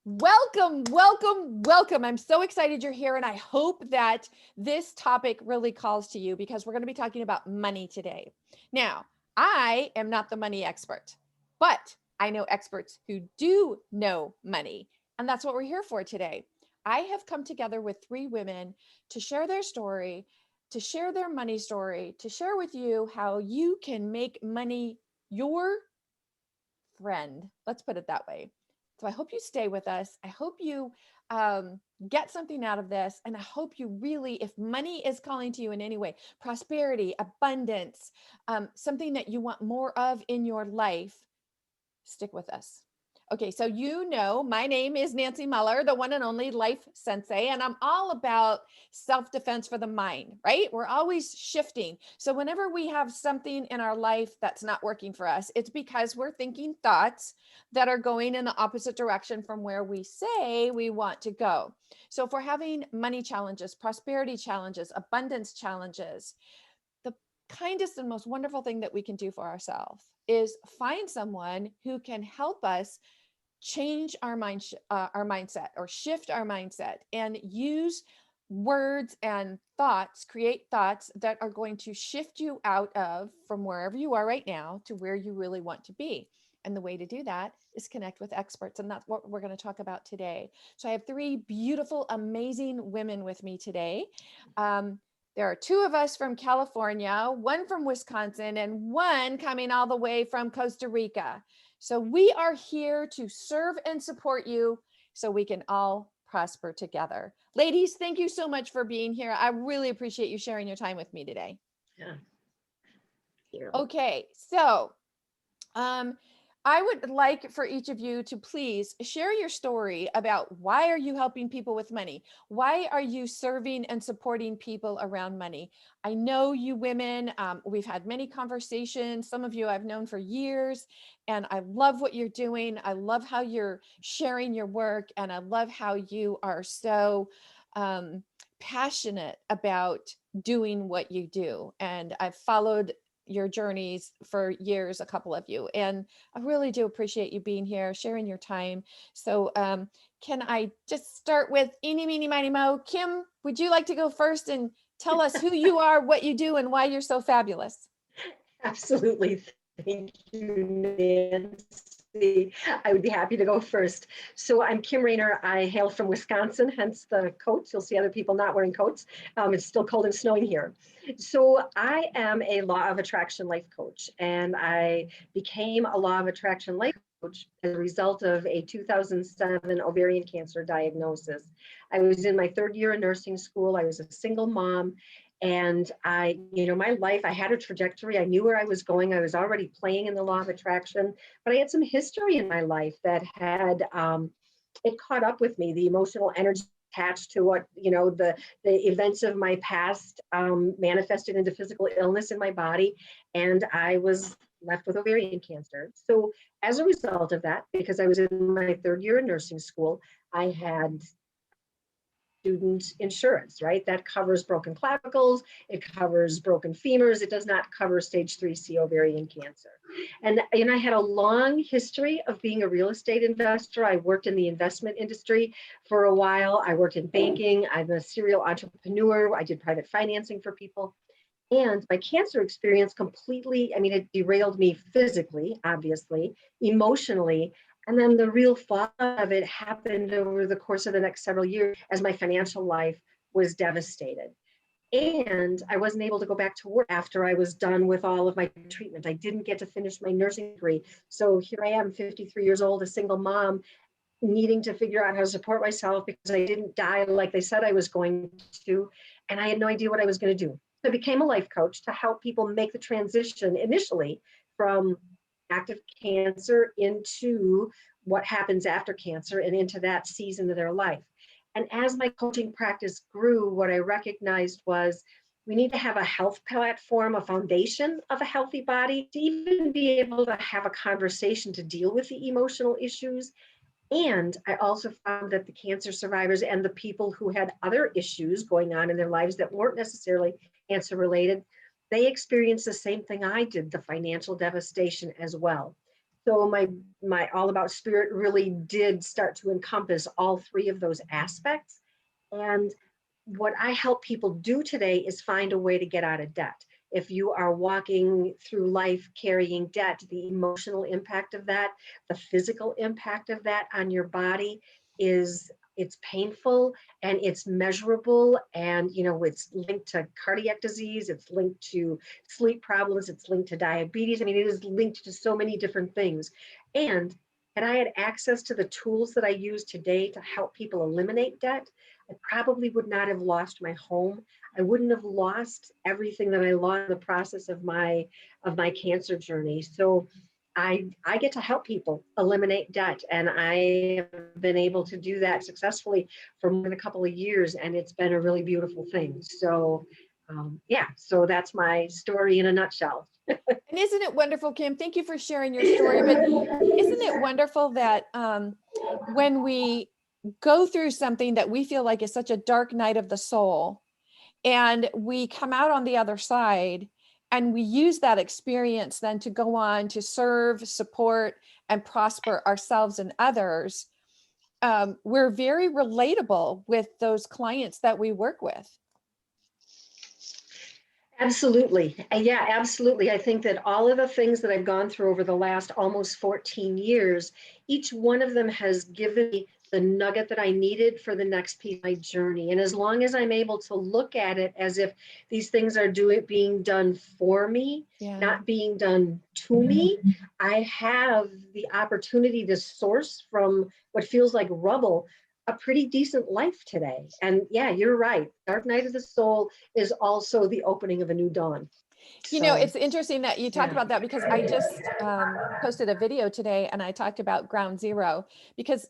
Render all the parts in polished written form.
Welcome, welcome, welcome. I'm so excited you're here, and I hope that this topic really calls to you because we're going to be talking about money today. Now, I am not the money expert, but I know experts who do know money, and that's what we're here for today. I have come together with three women to share their story, to share their money story, to share with you how you can make money your friend. Let's put it that way. So I hope you stay with us. I hope you get something out of this. And I hope you really, if money is calling to you in any way, prosperity, abundance, something that you want more of in your life, stick with us. Okay, so my name is Nancy Mueller, the one and only life sensei, and I'm all about self-defense for the mind, right? We're always shifting. So whenever we have something in our life that's not working for us, it's because we're thinking thoughts that are going in the opposite direction from where we say we want to go. So if we're having money challenges, prosperity challenges, abundance challenges, the kindest and most wonderful thing that we can do for ourselves is find someone who can help us change our mindset or shift our mindset and use words and thoughts, create thoughts that are going to shift you out of from wherever you are right now to where you really want to be. And the way to do that is connect with experts. And that's what we're going to talk about today. So I have three beautiful, amazing women with me today. There are two of us from California, one from Wisconsin, and one coming all the way from Costa Rica. So we are here to serve and support you so we can all prosper together. Ladies, thank you so much for being here. I really appreciate you sharing your time with me today. Yeah. Okay, so I would like for each of you to please share your story about why are you helping people with money? Why are you serving and supporting people around money? I know you women, we've had many conversations. Some of you I've known for years, and I love what you're doing. I love how you're sharing your work, and I love how you are so passionate about doing what you do. And I've followed your journeys for years, a couple of you, and I really do appreciate you being here, sharing your time. So can I just start with eeny, meeny, miny, mo? Kim, would you like to go first and tell us who you are, what you do, and why you're so fabulous? Absolutely. Thank you, Nancy. I would be happy to go first. So I'm Kim Rainer. I hail from Wisconsin, hence the coats. You'll see other people not wearing coats. It's still cold and snowing here. So I am a law of attraction life coach, and I became a law of attraction life coach as a result of a 2007 ovarian cancer diagnosis. I was in my third year of nursing school. I was a single mom. And my life, I had a trajectory. I knew where I was going. I was already playing in the law of attraction, but I had some history in my life that had, it caught up with me, the emotional energy attached to what, the events of my past manifested into physical illness in my body. And I was left with ovarian cancer. So as a result of that, because I was in my third year of nursing school, I had student insurance, right? That covers broken clavicles, it covers broken femurs, it does not cover stage 3C ovarian cancer. And I had a long history of being a real estate investor. I worked in the investment industry for a while. I worked in banking. I'm a serial entrepreneur. I did private financing for people. And my cancer experience completely, it derailed me physically, obviously, emotionally. And then the real fallout of it happened over the course of the next several years as my financial life was devastated. And I wasn't able to go back to work after I was done with all of my treatment. I didn't get to finish my nursing degree. So here I am, 53 years old, a single mom, needing to figure out how to support myself because I didn't die like they said I was going to. And I had no idea what I was going to do. So I became a life coach to help people make the transition initially from active cancer into what happens after cancer and into that season of their life. And as my coaching practice grew, what I recognized was we need to have a health platform, a foundation of a healthy body to even be able to have a conversation to deal with the emotional issues. And I also found that the cancer survivors and the people who had other issues going on in their lives that weren't necessarily cancer related, they experienced the same thing I did, the financial devastation as well. So my All About Spirit really did start to encompass all three of those aspects. And what I help people do today is find a way to get out of debt. If you are walking through life carrying debt, the emotional impact of that, the physical impact of that on your body it's painful and it's measurable, and it's linked to cardiac disease, it's linked to sleep problems, it's linked to diabetes. I mean, it is linked to so many different things. And had I had access to the tools that I use today to help people eliminate debt, I probably would not have lost my home. I wouldn't have lost everything that I lost in the process of my cancer journey. So I get to help people eliminate debt, and I have been able to do that successfully for more than a couple of years, and it's been a really beautiful thing. So yeah, so that's my story in a nutshell. And isn't it wonderful, Kim? Thank you for sharing your story. But isn't it wonderful that when we go through something that we feel like is such a dark night of the soul, and we come out on the other side, and we use that experience then to go on to serve, support, and prosper ourselves and others, we're very relatable with those clients that we work with. Absolutely. Yeah, absolutely. I think that all of the things that I've gone through over the last almost 14 years, each one of them has given me the nugget that I needed for the next piece of my journey. And as long as I'm able to look at it as if these things are being done for me, not being done to me, I have the opportunity to source from what feels like rubble a pretty decent life today. And yeah, you're right. Dark night of the soul is also the opening of a new dawn. It's interesting that you talk about that, because I just posted a video today and I talked about ground zero, because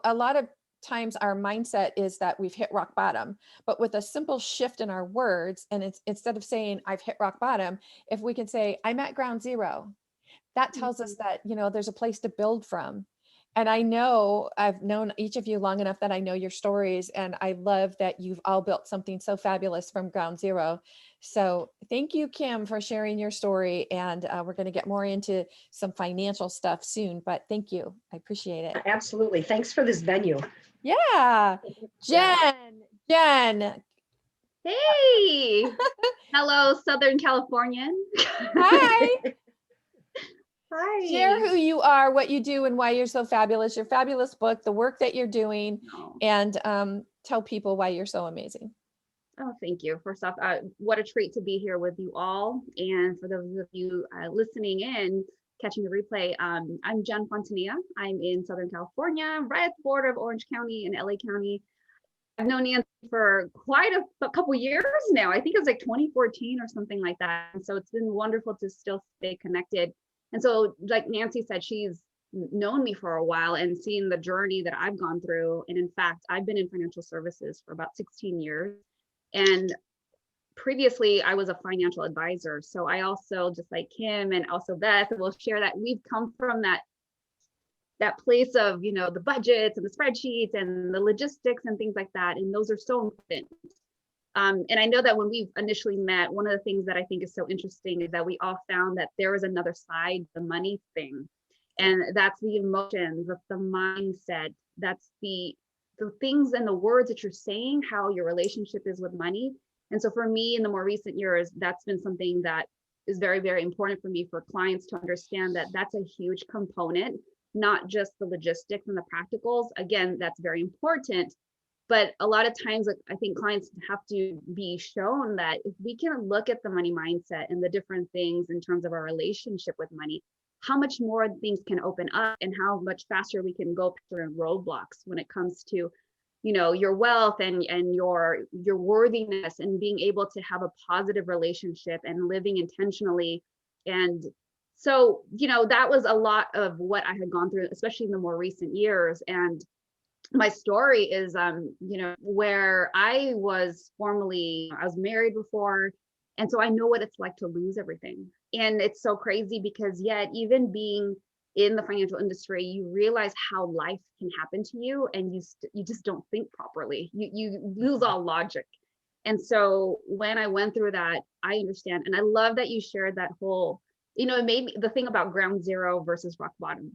a lot of times our mindset is that we've hit rock bottom, but with a simple shift in our words, and it's instead of saying I've hit rock bottom, if we can say I'm at ground zero, that tells us that, there's a place to build from. And I know I've known each of you long enough that I know your stories, and I love that you've all built something so fabulous from ground zero. So thank you, Kim, for sharing your story. And we're going to get more into some financial stuff soon, but thank you. I appreciate it. Absolutely. Thanks for this venue. Yeah. Jen. Hey. Hello, Southern Californian. Hi. Hi. Share who you are, what you do, and why you're so fabulous, your fabulous book, the work that you're doing, and tell people why you're so amazing. Oh, thank you. First off, what a treat to be here with you all. And for those of you listening in, catching the replay, I'm Jen Fontanilla. I'm in Southern California, right at the border of Orange County and LA County. I've known Nancy for quite a couple years now. I think it was like 2014 or something like that. And so it's been wonderful to still stay connected. And so, like Nancy said, she's known me for a while and seen the journey that I've gone through. And in fact, I've been in financial services for about 16 years. And previously, I was a financial advisor. So I also, just like Kim and also Beth, will share that we've come from that place of, the budgets and the spreadsheets and the logistics and things like that. And those are so important. And I know that when we initially met, one of the things that I think is so interesting is that we all found that there was another side, the money thing. And that's the emotions, that's the mindset, that's the things and the words that you're saying, how your relationship is with money. And so for me, in the more recent years, that's been something that is very, very important for me, for clients to understand that that's a huge component, not just the logistics and the practicals. Again, that's very important. But a lot of times, I think clients have to be shown that if we can look at the money mindset and the different things in terms of our relationship with money, how much more things can open up and how much faster we can go through roadblocks when it comes to, your wealth and your worthiness, and being able to have a positive relationship and living intentionally. And so, that was a lot of what I had gone through, especially in the more recent years. And my story is, where I was married before. And so I know what it's like to lose everything. And it's so crazy because yet, even being in the financial industry, you realize how life can happen to you, and you just don't think properly. You lose all logic. And so when I went through that, I understand. And I love that you shared that whole it made me, the thing about ground zero versus rock bottom,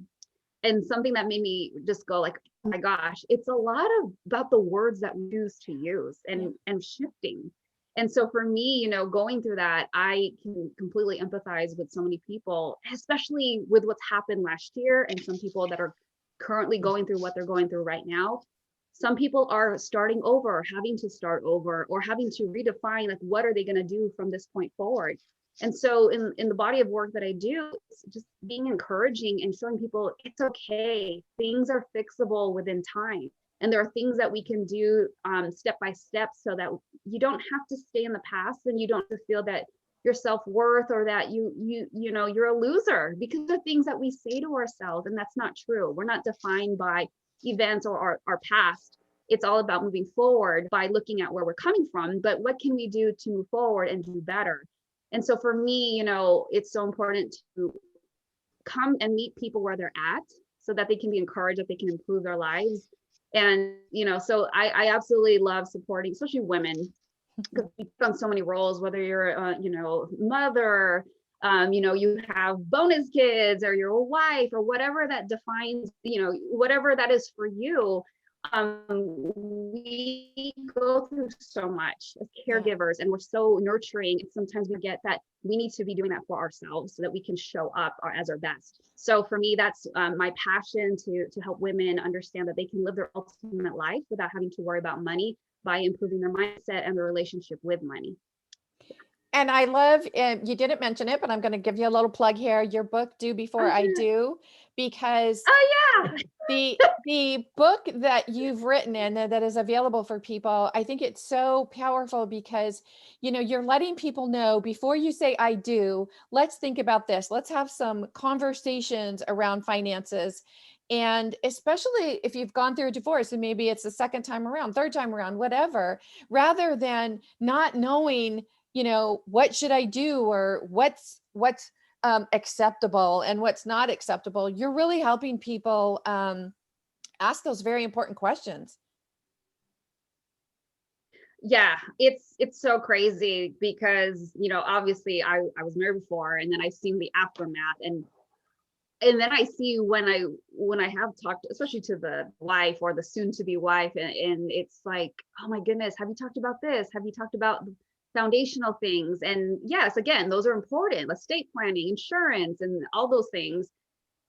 and something that made me just go like, oh my gosh, it's a lot about the words that we choose to use and shifting. And so for me, going through that, I can completely empathize with so many people, especially with what's happened last year, and some people that are currently going through what they're going through right now. Some people are starting over, having to start over, or having to redefine, like, what are they going to do from this point forward? And so in the body of work that I do, it's just being encouraging and showing people it's okay. Things are fixable within time. And there are things that we can do step by step, so that you don't have to stay in the past, and you don't have to feel that your self-worth, or that you're a loser because of things that we say to ourselves. And that's not true. We're not defined by events or our past. It's all about moving forward by looking at where we're coming from, but what can we do to move forward and do better? And so for me, it's so important to come and meet people where they're at, so that they can be encouraged, that they can improve their lives. And, so I absolutely love supporting, especially women, because we take on so many roles, whether you're a, mother, you have bonus kids, or you're a wife, or whatever that defines, whatever that is for you. We go through so much as caregivers, and we're so nurturing. And sometimes we get that we need to be doing that for ourselves, so that we can show up as our best. So for me, that's my passion, to help women understand that they can live their ultimate life without having to worry about money, by improving their mindset and their relationship with money. And I love, you didn't mention it, but I'm going to give you a little plug here, your book, Do Before I Do, because the book that you've written and that is available for people, I think it's so powerful, because, you're letting people know, before you say I do, let's think about this. Let's have some conversations around finances. And especially if you've gone through a divorce, and maybe it's the second time around, third time around, whatever, rather than not knowing, what should I do, or what's acceptable and what's not acceptable. You're really helping people ask those very important questions. Yeah, it's so crazy, because obviously I was married before, and then I've seen the aftermath, and then I see when I have talked, especially to the wife or the soon to be wife, and it's like, oh my goodness, have you talked about this? Have you talked about foundational things? And yes, again, those are important, estate planning, insurance, and all those things.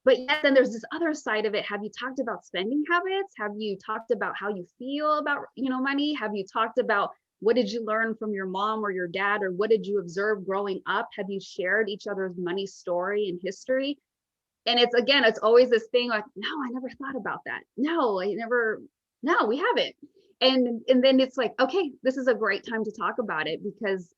But yet then there's this other side of it. Have you talked about spending habits? Have you talked about how you feel about, money? Have you talked about what did you learn from your mom or your dad, or what did you observe growing up? Have you shared each other's money story and history? And it's always this thing like, no, I never thought about that. No, we haven't. And then it's like, okay, this is a great time to talk about it, because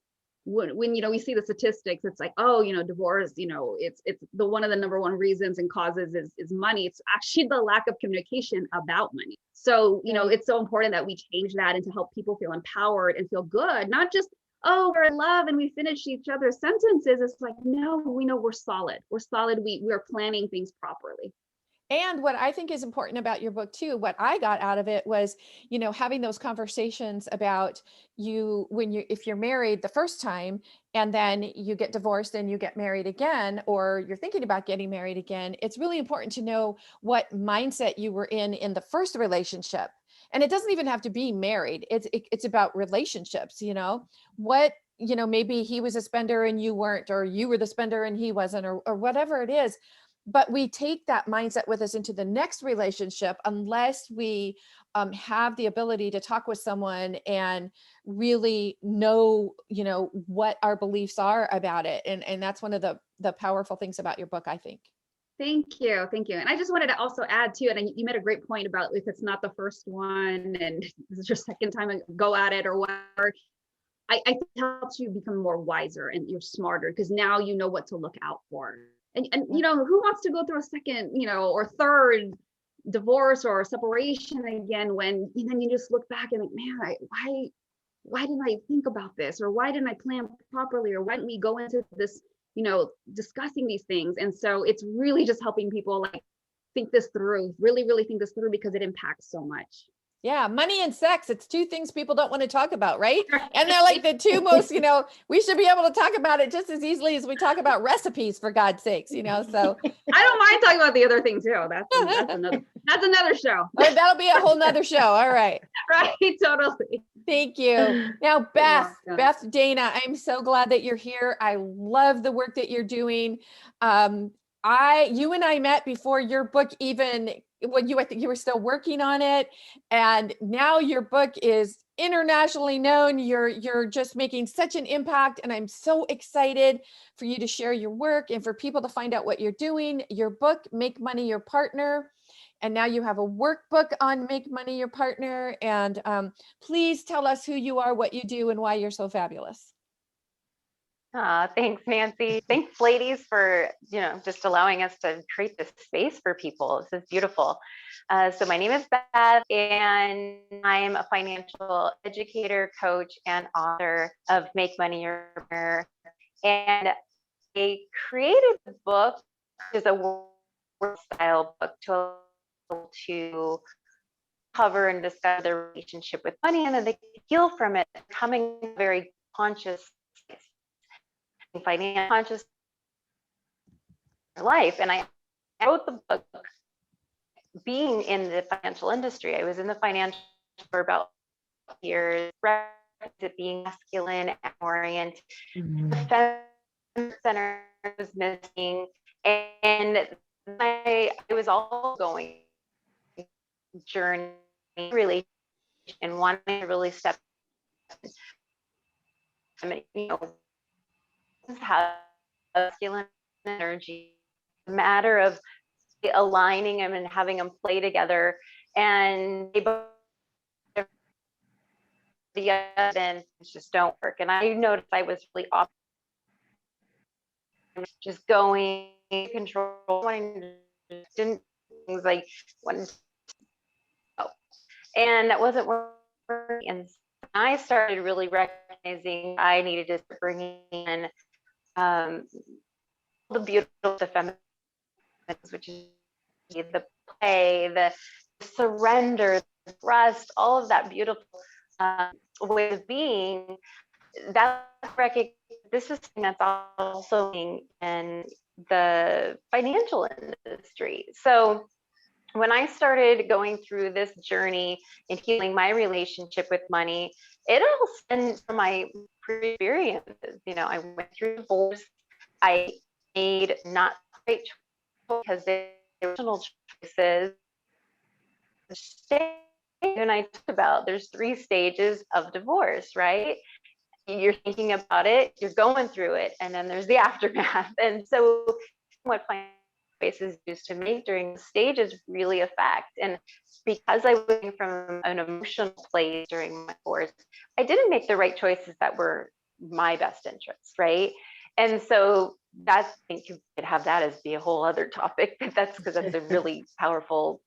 when we see the statistics, it's like, oh, divorce, it's the one of the number one reasons and causes is money. It's actually the lack of communication about money. So, it's so important that we change that, and to help people feel empowered and feel good, not just, oh, we're in love and we finish each other's sentences. It's like, no, we know we're solid. We're solid. We're planning things properly. And what I think is important about your book too, what I got out of it was, having those conversations about if you're married the first time, and then you get divorced and you get married again, or you're thinking about getting married again, it's really important to know what mindset you were in the first relationship. And it doesn't even have to be married. It's about relationships, what, maybe he was a spender and you weren't, or you were the spender and he wasn't, or whatever it is. But we take that mindset with us into the next relationship, unless we have the ability to talk with someone and really know, what our beliefs are about it. And that's one of the powerful things about your book, I think. Thank you. And I just wanted to also add too, and you made a great point about if it's not the first one and this is your second time and go at it or whatever. I think it helps you become more wiser and you're smarter, because now you know what to look out for. And who wants to go through a second, or third divorce or separation again, when then you just look back and like, man, why didn't I think about this? Or why didn't I plan properly? Or why didn't we go into this, discussing these things? And so it's really just helping people like think this through, really, really think this through, because it impacts so much. Yeah, money and sex. It's two things people don't want to talk about, right? And they're like the two most, we should be able to talk about it just as easily as we talk about recipes, for God's sakes, so. I don't mind talking about the other thing too. That's another show. Oh, that'll be a whole nother show. All right. Right, totally. Thank you. Now, Beth Dana, I'm so glad that you're here. I love the work that you're doing. You and I met before your book even, I think you were still working on it. And now your book is internationally known. You're just making such an impact. And I'm so excited for you to share your work and for people to find out what you're doing. Your book, Make Money Your Partner. And now you have a workbook on Make Money Your Partner. And please tell us who you are, what you do, and why you're so fabulous. Thanks, Nancy. Thanks, ladies, for just allowing us to create this space for people. This is beautiful. So my name is Beth, and I'm a financial educator, coach, and author of Make Money Your Partner. And I created the book, which is a work style book to cover and discuss their relationship with money, and then they can heal from it, becoming very conscious, financial conscious life. And I wrote the book being in the financial industry. I was in the financial for about years, being masculine and oriented. The center was missing, and I was all going journey really and wanting to really step have masculine energy, a matter of aligning them and having them play together, and they both then just don't work. And I noticed I was really off, just going control, wanting to didn't things like wanted to go. And that wasn't working. And I started really recognizing I needed to bring in the beautiful, the feminine, which is the play, the surrender, the trust, all of that beautiful way of being. That this is something that's also being in the financial industry. So when I started going through this journey in healing my relationship with money, it all stemmed from my experiences. I went through divorce. I made not great choices because they were emotional choices. And I talked about there's 3 stages of divorce, right? You're thinking about it, you're going through it, and then there's the aftermath. And so what financial choices used to make during the stages really affect. And because I was from an emotional place during my divorce, I didn't make the right choices that were my best interests, right? And so that's, I think you could have that as be a whole other topic, but that's because that's a really powerful,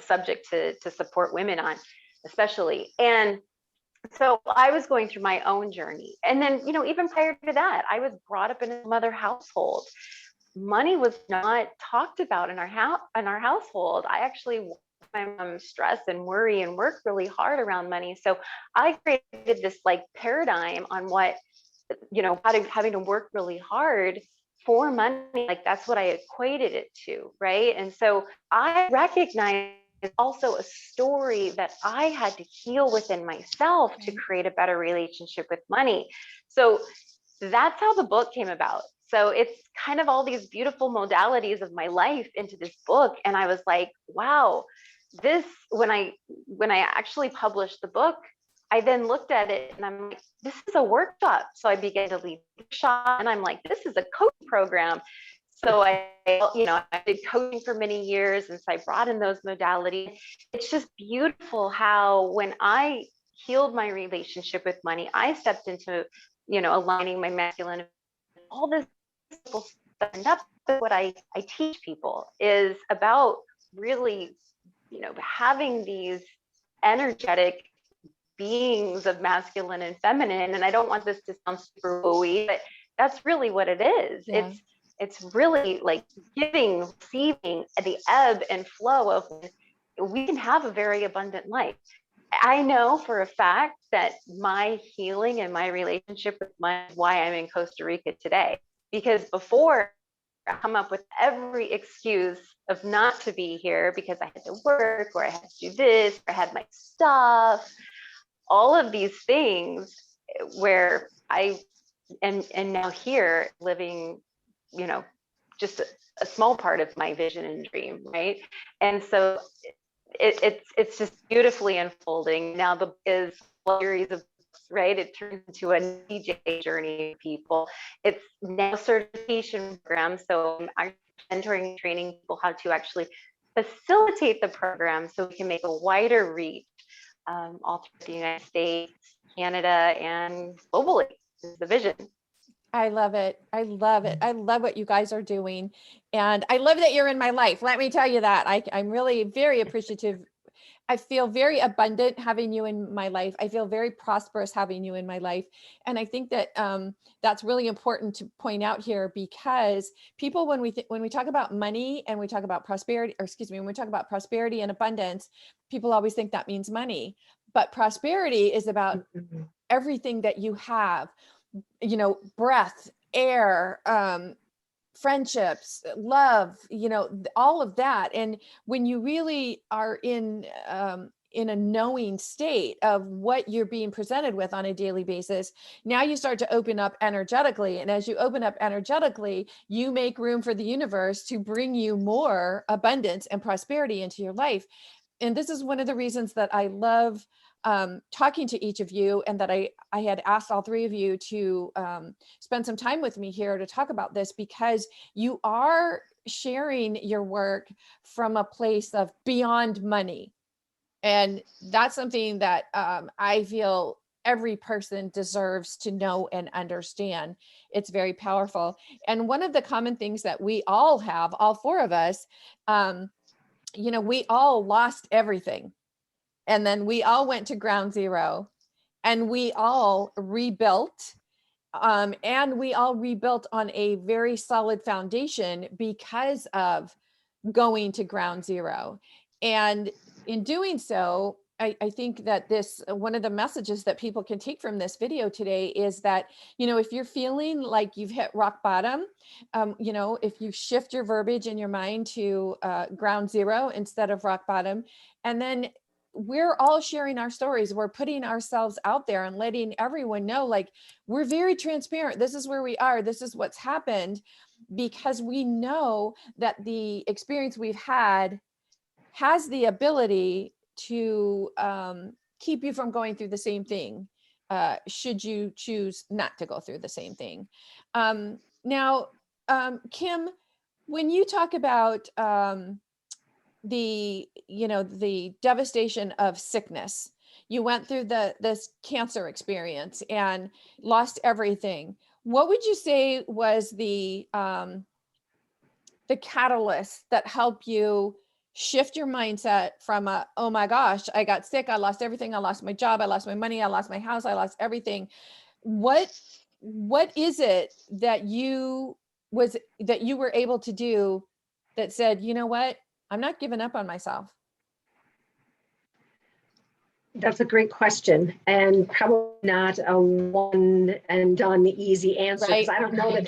subject to support women on, especially. And so I was going through my own journey. And then, even prior to that, I was brought up in a mother household. Money was not talked about in our household. I actually watched my mom stress and worry and work really hard around money. So I created this paradigm on what, having to work really hard for money. That's what I equated it to, right? And so I recognized it's also a story that I had to heal within myself to create a better relationship with money. So that's how the book came about. So it's kind of all these beautiful modalities of my life into this book. And I was like, wow, when I actually published the book, I then looked at it and I'm like, this is a workshop. So I began to lead the workshop, and I'm like, this is a coaching program. So I did coaching for many years, and so I brought in those modalities. It's just beautiful how when I healed my relationship with money, I stepped into, aligning my masculine, all this stuff. And that's what I teach people is about really, having these energetic beings of masculine and feminine. And I don't want this to sound super wooey, but that's really what it is. Yeah. It's really like giving, receiving, the ebb and flow of we can have a very abundant life. I know for a fact that my healing and my relationship with money is why I'm in Costa Rica today. Because before, I come up with every excuse of not to be here because I had to work, or I had to do this, or I had my stuff, all of these things, where I and now here living, you know, just a small part of my vision and dream, right? And so it's just beautifully unfolding. Now the is a series of books, right? It turns into a DJ journey of people. It's now a certification program. So I'm mentoring, training people how to actually facilitate the program so we can make a wider reach all through the United States, Canada, and globally is the vision. I love it. I love it. I love what you guys are doing. And I love that you're in my life. Let me tell you that. I'm really very appreciative. I feel very abundant having you in my life. I feel very prosperous having you in my life. And I think that that's really important to point out here, because people, when we talk about money and we talk about prosperity, or excuse me, when we talk about prosperity and abundance, people always think that means money. But prosperity is about everything that you have, you know, breath, air, friendships, love, you know, all of that. And when you really are in a knowing state of what you're being presented with on a daily basis, now you start to open up energetically. And as you open up energetically, you make room for the universe to bring you more abundance and prosperity into your life. And this is one of the reasons that I love talking to each of you, and that I had asked all three of you to spend some time with me here to talk about this, because you are sharing your work from a place of beyond money. And that's something that I feel every person deserves to know and understand. It's very powerful. And one of the common things that we all have, all four of us, you know, we all lost everything. And then we all went to ground zero, and we all rebuilt. And we all rebuilt on a very solid foundation because of going to ground zero. And in doing so, I think that this, one of the messages that people can take from this video today is that, you know, if you're feeling like you've hit rock bottom, you know, if you shift your verbiage in your mind to ground zero instead of rock bottom, and then we're all sharing our stories. We're putting ourselves out there and letting everyone know, like, we're very transparent. This is where we are. This is what's happened, because we know that the experience we've had has the ability to keep you from going through the same thing, should you choose not to go through the same thing. Now, Kim, when you talk about the, you know, the devastation of sickness, you went through this cancer experience and lost everything. What would you say was the catalyst that helped you shift your mindset from oh my gosh, I got sick, I lost everything, I lost my job, I lost my money, I lost my house, I lost everything. What is it that you were able to do that said, you know what, I'm not giving up on myself? That's a great question, and probably not a one and done easy answer, because Right. I don't know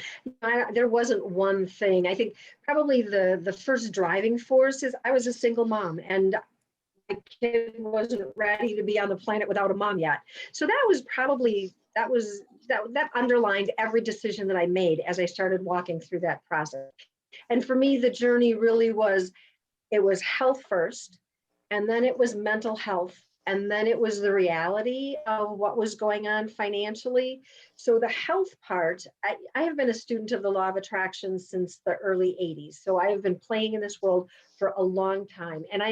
that there wasn't one thing. I think probably the first driving force is I was a single mom, and my kid wasn't ready to be on the planet without a mom yet. So that was probably, that underlined every decision that I made as I started walking through that process. And for me, the journey really was, it was health first, and then it was mental health, and then it was the reality of what was going on financially. So the health part, I have been a student of the law of attraction since the early 80s. So I have been playing in this world for a long time. And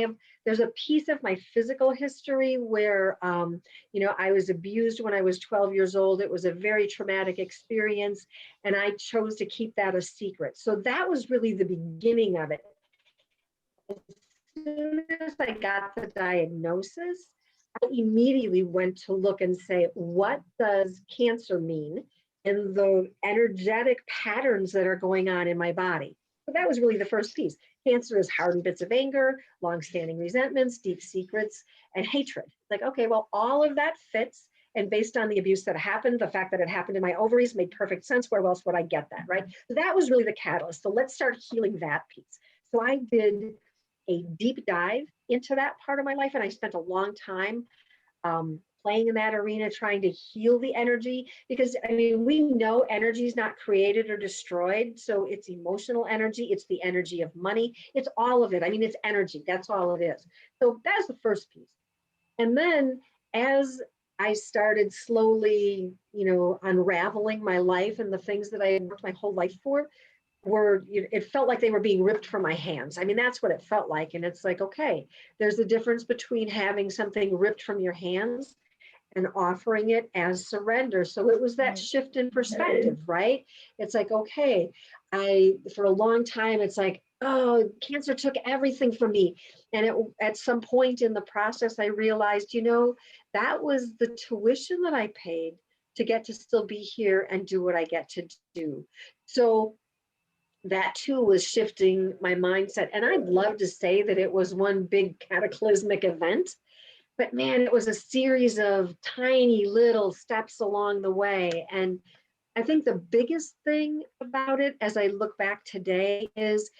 there's a piece of my physical history where, you know, I was abused when I was 12 years old. It was a very traumatic experience, and I chose to keep that a secret. So that was really the beginning of it. As soon as I got the diagnosis, I immediately went to look and say, what does cancer mean in the energetic patterns that are going on in my body? So that was really the first piece. Cancer is hardened bits of anger, longstanding resentments, deep secrets, and hatred. Like, okay, well, all of that fits. And based on the abuse that happened, the fact that it happened in my ovaries made perfect sense. Where else would I get that, right? So that was really the catalyst. So let's start healing that piece. So I did a deep dive into that part of my life, and I spent a long time playing in that arena, trying to heal the energy, because I mean, we know energy is not created or destroyed. So it's emotional energy, it's the energy of money, it's all of it. I mean, it's energy, that's all it is. So that's the first piece. And then as I started slowly, unraveling my life and the things that I had worked my whole life for, it felt like they were being ripped from my hands. I mean, that's what it felt like. And it's like, okay, there's a difference between having something ripped from your hands and offering it as surrender. So it was that shift in perspective, right? It's like, okay, for a long time, it's like, oh, cancer took everything from me. And at some point in the process, I realized, that was the tuition that I paid to get to still be here and do what I get to do. So that too was shifting my mindset. And I'd love to say that it was one big cataclysmic event, but man, it was a series of tiny little steps along the way. And I think the biggest thing about it, as I look back today, is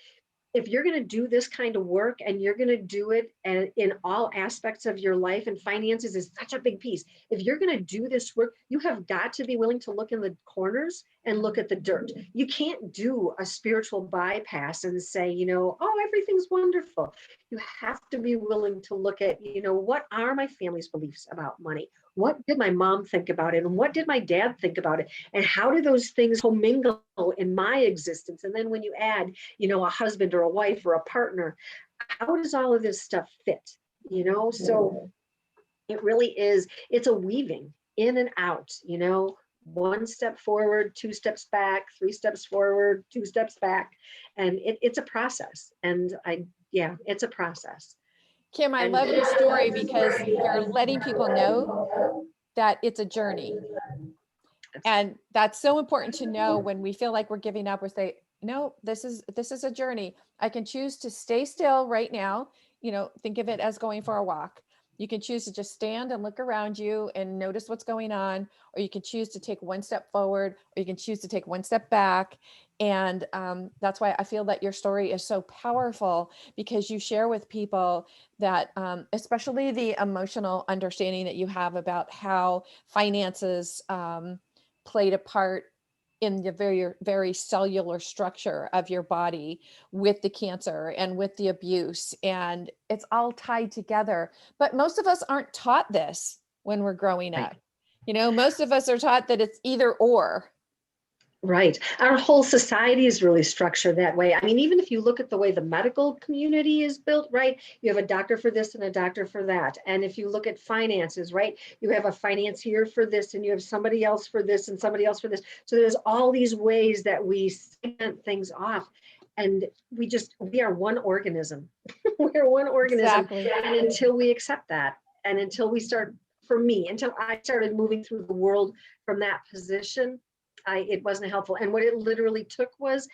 if you're going to do this kind of work and you're going to do it in all aspects of your life, and finances is such a big piece. If you're going to do this work, you have got to be willing to look in the corners and look at the dirt. You can't do a spiritual bypass and say, oh, everything's wonderful. You have to be willing to look at, what are my family's beliefs about money? What did my mom think about it? And what did my dad think about it? And how do those things commingle in my existence? And then when you add, a husband or a wife or a partner, how does all of this stuff fit? So it really is, it's a weaving in and out, one step forward, two steps back, three steps forward, two steps back. And it's a process. And it's a process. Kim, I love your story because you're letting people know that it's a journey. And that's so important to know when we feel like we're giving up, or say, no, this is a journey. I can choose to stay still right now. Think of it as going for a walk. You can choose to just stand and look around you and notice what's going on, or you can choose to take one step forward, or you can choose to take one step back. And that's why I feel that your story is so powerful, because you share with people that, especially the emotional understanding that you have about how finances played a part in the very, very cellular structure of your body with the cancer and with the abuse, and it's all tied together. But most of us aren't taught this when we're growing up. Most of us are taught that it's either or. Right. Our whole society is really structured that way. I mean, even if you look at the way the medical community is built, right? You have a doctor for this and a doctor for that. And if you look at finances, right? You have a financier for this, and you have somebody else for this and somebody else for this. So there's all these ways that we segment things off. And we are one organism. We're one organism. Exactly. And until we accept that, and until I started moving through the world from that position, it wasn't helpful. And what it literally took was,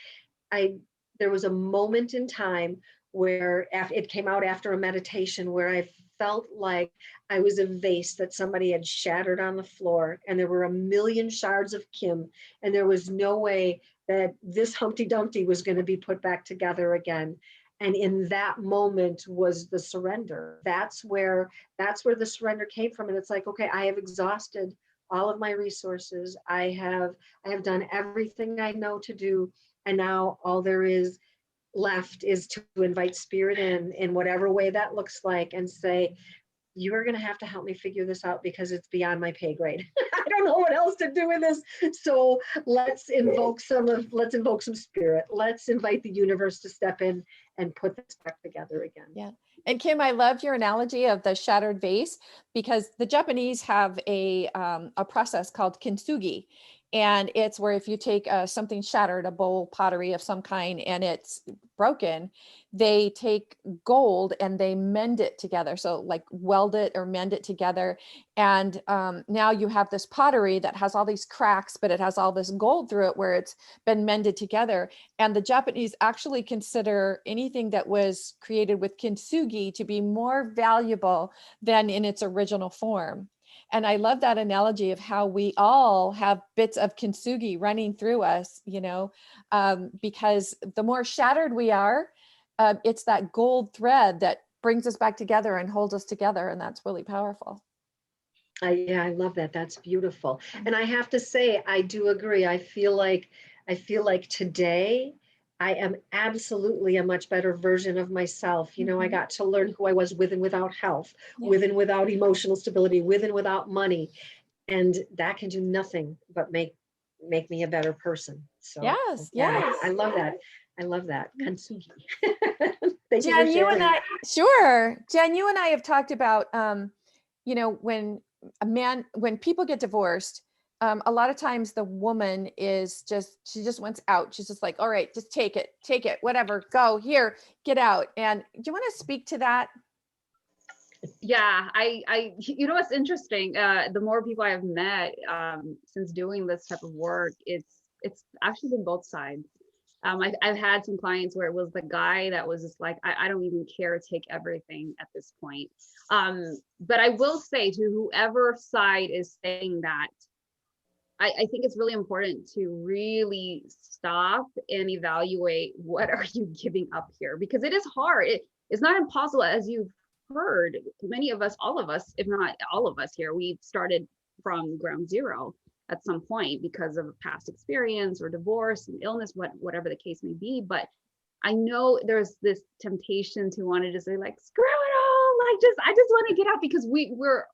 there was a moment in time where it came out after a meditation where I felt like I was a vase that somebody had shattered on the floor, and there were a million shards of Kim, and there was no way that this Humpty Dumpty was going to be put back together again. And in that moment was the surrender. That's where the surrender came from. And it's like, okay, I have exhausted all of my resources. I have done everything I know to do. And now all there is left is to invite spirit in whatever way that looks like, and say, you are going to have to help me figure this out, because it's beyond my pay grade. I don't know what else to do with this. So let's invoke some spirit. Let's invite the universe to step in and put this back together again. Yeah. And Kim, I loved your analogy of the shattered vase, because the Japanese have a process called Kinsugi. And it's where if you take something shattered, a bowl, pottery of some kind, and it's broken, they take gold and they mend it together. So like weld it or mend it together. And now you have this pottery that has all these cracks, but it has all this gold through it where it's been mended together. And the Japanese actually consider anything that was created with Kinsugi to be more valuable than in its original form. And I love that analogy of how we all have bits of Kinsugi running through us, because the more shattered we are, it's that gold thread that brings us back together and holds us together. And that's really powerful. Yeah, I love that. That's beautiful. And I have to say, I do agree. I feel like today I am absolutely a much better version of myself. I got to learn who I was with and without health, with and without emotional stability, with and without money. And that can do nothing but make me a better person. So Yes, yeah, yes. I love that. I love that. Kansugi. Thank you for Jen, sharing. sure. Jen, you and I have talked about, when people get divorced, a lot of times the woman she just wants out. She's just like, all right, just take it, whatever, go here, get out. And do you want to speak to that? Yeah, what's interesting, the more people I've met since doing this type of work, it's actually been both sides. I've had some clients where it was the guy that was just like, I don't even care, take everything at this point. But I will say to whoever side is saying that, I think it's really important to really stop and evaluate, what are you giving up here? Because it is hard. It's not impossible, as you've heard. Many of us, all of us, if not all of us here, we've started from ground zero at some point because of a past experience or divorce and illness, whatever the case may be. But I know there's this temptation to want to just say like, screw it all, I just want to get out, because we're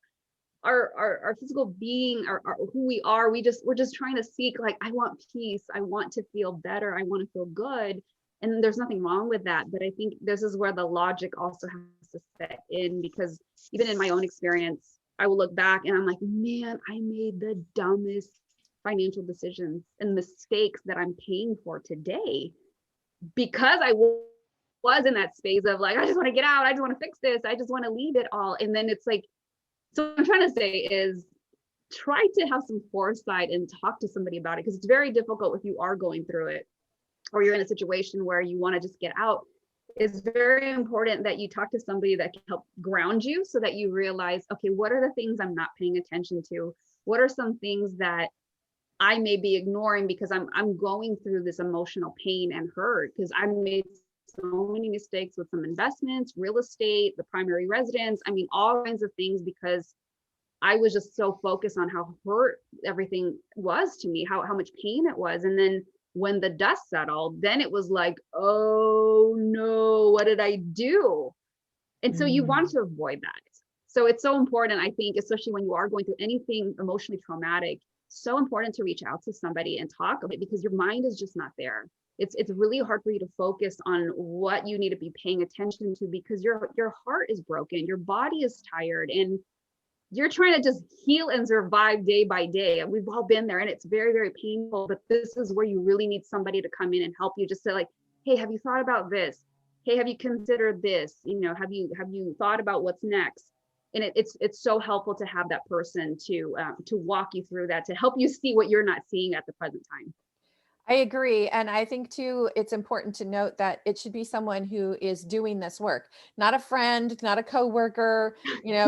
our physical being, our who we are, we're just trying to seek, like, I want peace, I want to feel better, I want to feel good. And there's nothing wrong with that. But I think this is where the logic also has to set in, because even in my own experience, I will look back and I'm like, man, I made the dumbest financial decisions and mistakes that I'm paying for today, because I was in that space of like, I just want to get out, I just want to fix this, I just want to leave it all. And then it's like, so what I'm trying to say is, try to have some foresight and talk to somebody about it, because it's very difficult if you are going through it, or you're in a situation where you want to just get out. It's very important that you talk to somebody that can help ground you, so that you realize, okay, what are the things I'm not paying attention to? What are some things that I may be ignoring because I'm going through this emotional pain and hurt, because I made so many mistakes with some investments, real estate, the primary residence. I mean, all kinds of things, because I was just so focused on how hurt everything was to me, how much pain it was. And then when the dust settled, then it was like, oh no, what did I do? And so you want to avoid that. So it's so important, I think, especially when you are going through anything emotionally traumatic, so important to reach out to somebody and talk about it, because your mind is just not there. It's really hard for you to focus on what you need to be paying attention to, because your heart is broken, your body is tired, and you're trying to just heal and survive day by day. And we've all been there, and it's very, very painful. But this is where you really need somebody to come in and help you. Just say like, hey, have you thought about this? Hey, have you considered this? Have you thought about what's next? And it's so helpful to have that person to walk you through that, to help you see what you're not seeing at the present time. I agree. And I think too, it's important to note that it should be someone who is doing this work, not a friend, not a coworker,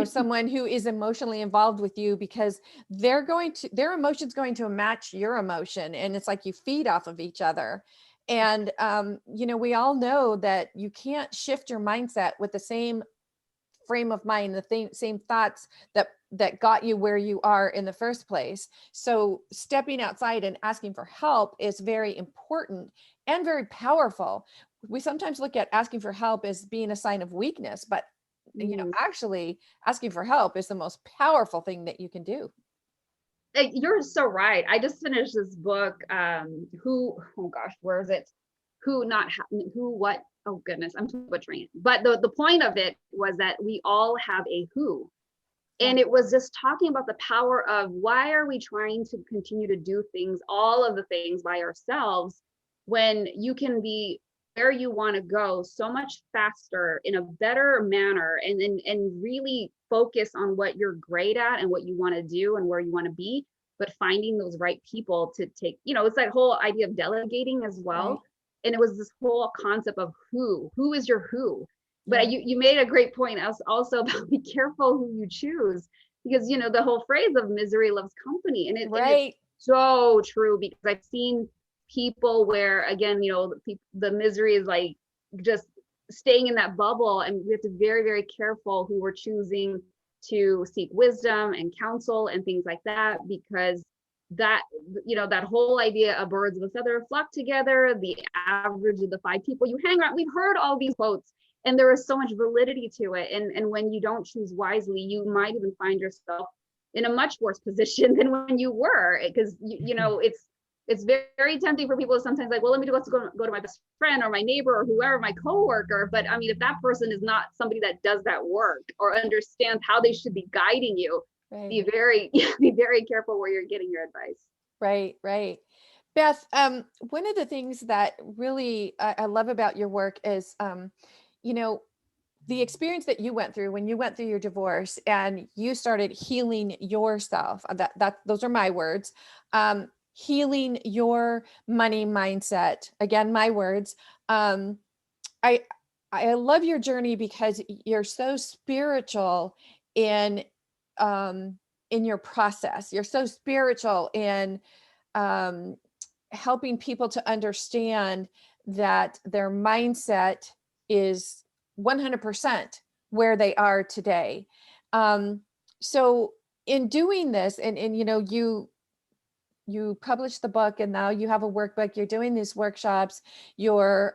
someone who is emotionally involved with you, because their emotion's going to match your emotion. And it's like you feed off of each other. And, we all know that you can't shift your mindset with the same frame of mind, the same thoughts that got you where you are in the first place. So stepping outside and asking for help is very important and very powerful. We sometimes look at asking for help as being a sign of weakness, but actually asking for help is the most powerful thing that you can do. You're so right. I just finished this book, where is it? What? Oh goodness, I'm butchering it. But the point of it was that we all have a who. And it was just talking about the power of why are we trying to continue to do things, all of the things by ourselves, when you can be where you want to go so much faster in a better manner, and really focus on what you're great at and what you want to do and where you want to be, but finding those right people to take, it's that whole idea of delegating as well. Right. And it was this whole concept of who is your who. But Yeah. you made a great point also about be careful who you choose, because the whole phrase of misery loves company, and it's Right. so true, because I've seen people where, again, the misery is like just staying in that bubble, and we have to be very, very careful who we're choosing to seek wisdom and counsel and things like that, because that that whole idea of birds of a feather flock together, the average of the 5 people you hang around, we've heard all these quotes, and there is so much validity to it, and when you don't choose wisely, you might even find yourself in a much worse position than when you were, because it's very tempting for people to sometimes like, well, let me go to my best friend or my neighbor or whoever, my coworker. But I mean, if that person is not somebody that does that work or understands how they should be guiding you, Right. be very careful where you're getting your advice. Right. Right. Beth, one of the things that really I love about your work is, the experience that you went through when you went through your divorce and you started healing yourself. Those are my words. Healing your money mindset. Again, my words. I love your journey because you're so spiritual in your process. You're so spiritual in helping people to understand that their mindset is 100% where they are today. So in doing this, and you published the book, and now you have a workbook, you're doing these workshops, you're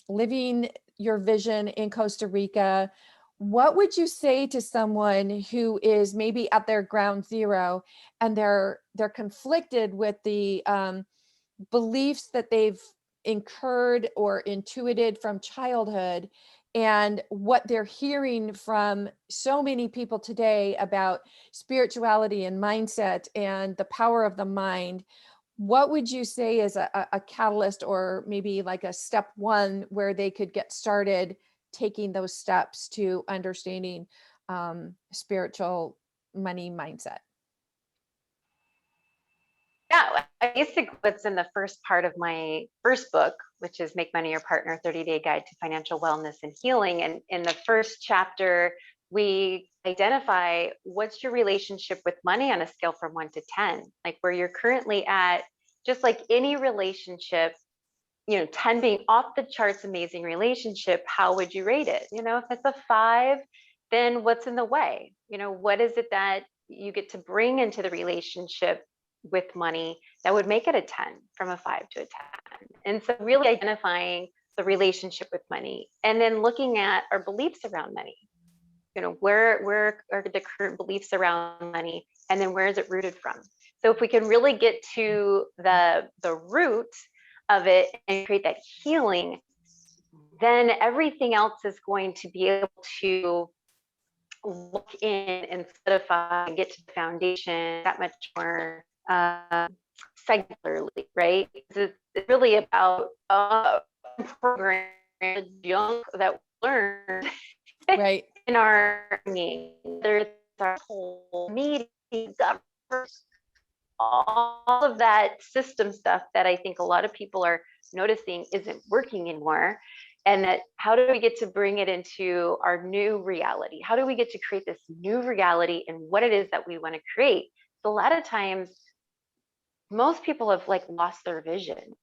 living your vision in Costa Rica. What would you say to someone who is maybe at their ground zero and they're conflicted with the beliefs that they've incurred or intuited from childhood, and what they're hearing from so many people today about spirituality and mindset and the power of the mind? What would you say is a catalyst, or maybe like a step one where they could get started taking those steps to understanding spiritual money mindset? Yeah, basically what's in the first part of my first book, which is Make Money Your Partner, 30-Day Guide to Financial Wellness and Healing. And in the first chapter, we identify what's your relationship with money on a scale from 1 to 10, like where you're currently at. Just like any relationship, 10 being off the charts, amazing relationship, how would you rate it? If it's a 5, then what's in the way? What is it that you get to bring into the relationship with money that would make it a 10, from a 5 to a 10? And so really identifying the relationship with money, and then looking at our beliefs around money. Where are the current beliefs around money, and then where is it rooted from? So if we can really get to the root of it and create that healing, then everything else is going to be able to look in and solidify and get to the foundation that much more secularly, right? It's really about programming the junk that we learned Right. in our meeting. There's our whole meeting, government, all of that system stuff that I think a lot of people are noticing isn't working anymore. And that, how do we get to bring it into our new reality? How do we get to create this new reality and what it is that we want to create? So a lot of times, most people have lost their vision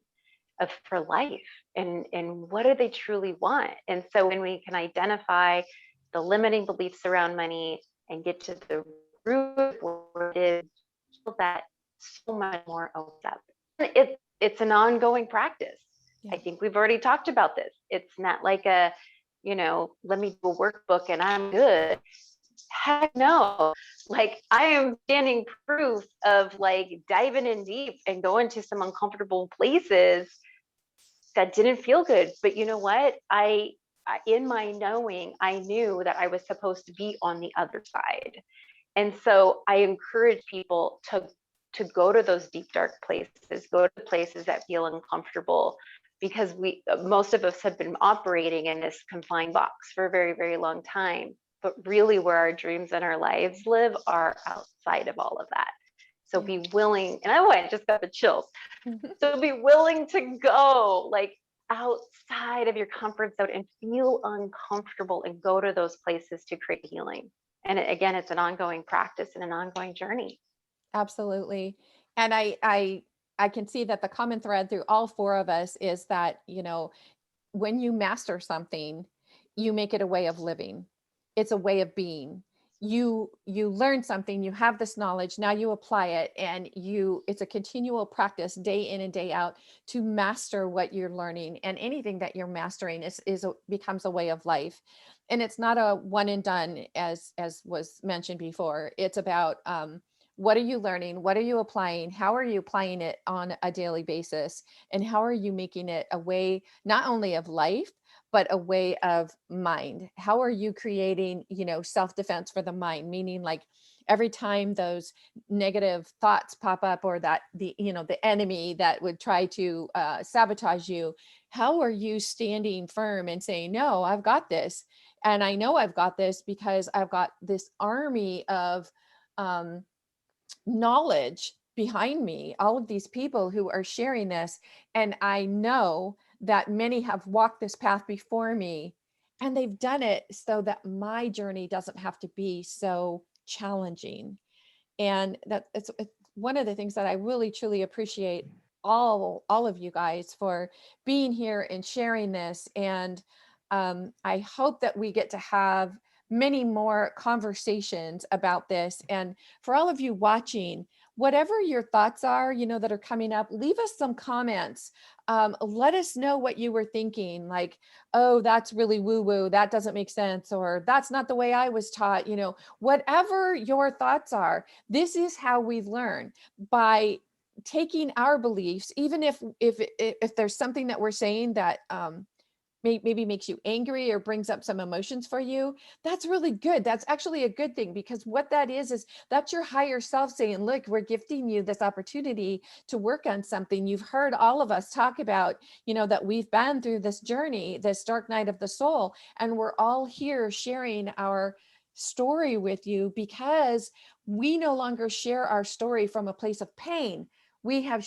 for life, and what do they truly want? And so when we can identify the limiting beliefs around money and get to the root of what it is, that so much more opens up. It's an ongoing practice. Yeah. I think we've already talked about this. It's not like let me do a workbook and I'm good. Heck no. I am standing proof of diving in deep and going to some uncomfortable places that didn't feel good. But you know what? In my knowing, I knew that I was supposed to be on the other side. And so I encourage people to go to those deep, dark places, go to places that feel uncomfortable, because most of us have been operating in this confined box for a very, very long time. But really where our dreams and our lives live are outside of all of that. So be willing, and I just got the chills. So be willing to go like outside of your comfort zone and feel uncomfortable and go to those places to create healing. And again, it's an ongoing practice and an ongoing journey. Absolutely. And I can see that the common thread through all four of us is that, you know, when you master something, you make it a way of living. It's a way of being. You learn something, you have this knowledge, now you apply it, and it's a continual practice day in and day out to master what you're learning. And anything that you're mastering becomes a way of life. And it's not a one and done, as was mentioned before. It's about what are you learning? What are you applying? How are you applying it on a daily basis? And how are you making it a way, not only of life, but a way of mind? How are you creating, you know, self-defense for the mind? Meaning, like, every time those negative thoughts pop up, or that the enemy that would try to sabotage you, how are you standing firm and saying, no, I've got this. And I know I've got this because I've got this army of knowledge behind me, all of these people who are sharing this. And I know that many have walked this path before me, and they've done it so that my journey doesn't have to be so challenging. And it's one of the things that I really truly appreciate all of you guys for being here and sharing this. And I hope that we get to have many more conversations about this. And for all of you watching, whatever your thoughts are, you know, that are coming up, leave us some comments. Let us know what you were thinking, like, oh, that's really woo-woo, that doesn't make sense, or that's not the way I was taught. You know, whatever your thoughts are, this is how we learn, by taking our beliefs, even if there's something that we're saying that maybe makes you angry or brings up some emotions for you. That's really good. That's actually a good thing, because what that is that's your higher self saying, look, we're gifting you this opportunity to work on something. You've heard all of us talk about, you know, that we've been through this journey, this dark night of the soul, and we're all here sharing our story with you, because we no longer share our story from a place of pain. We have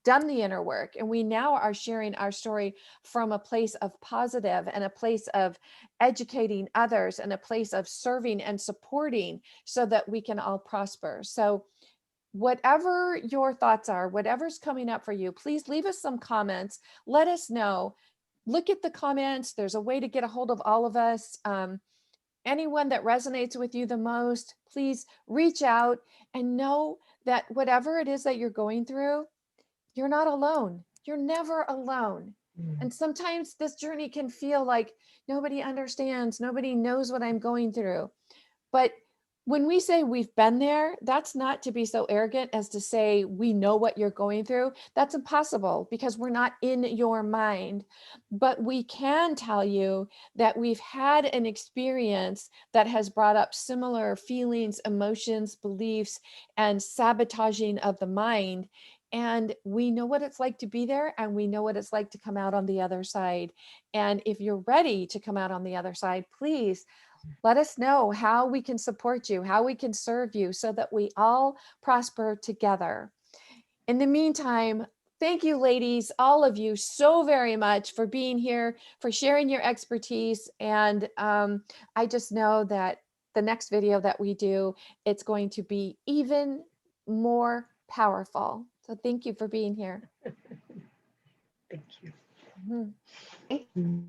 done the inner work, and we now are sharing our story from a place of positive, and a place of educating others, and a place of serving and supporting, so that we can all prosper. So whatever your thoughts are, whatever's coming up for you, please leave us some comments. Let us know. Look at the comments. There's a way to get a hold of all of us. Anyone that resonates with you the most, please reach out, and know that whatever it is that you're going through, you're not alone. You're never alone. And sometimes this journey can feel like nobody understands, nobody knows what I'm going through. But when we say we've been there, that's not to be so arrogant as to say we know what you're going through. That's impossible, because we're not in your mind. But we can tell you that we've had an experience that has brought up similar feelings, emotions, beliefs, and sabotaging of the mind. And we know what it's like to be there, and we know what it's like to come out on the other side. And if you're ready to come out on the other side, please let us know how we can support you, how we can serve you, so that we all prosper together. In the meantime, thank you, ladies, all of you, so very much for being here, for sharing your expertise. And I just know that the next video that we do, it's going to be even more powerful. So thank you for being here. Thank you. Mhm.